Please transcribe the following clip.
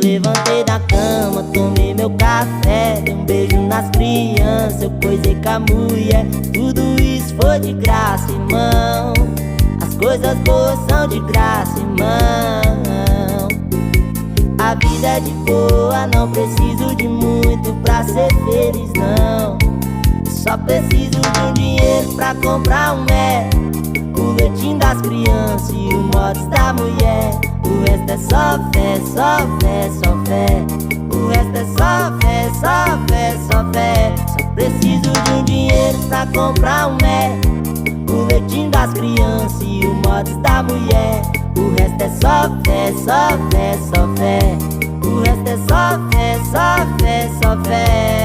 levantei da cama, tomei meu café, dei um beijo nas crianças, eu coisei com a mulher. Tudo isso foi de graça, irmão. As coisas boas são de graça, irmão. A vida é de boa, não preciso de muito pra ser feliz, não. Só preciso de um dinheiro pra comprar um o leitinho das crianças e o mods da mulher. O resto é só fé, só fé, só fé. O resto é só fé, só fé, só fé. Só preciso de um dinheiro pra comprar um o leitinho das crianças e o mods da mulher. O resto é só fé, só fé, só fé. O resto é só fé, só fé, só fé.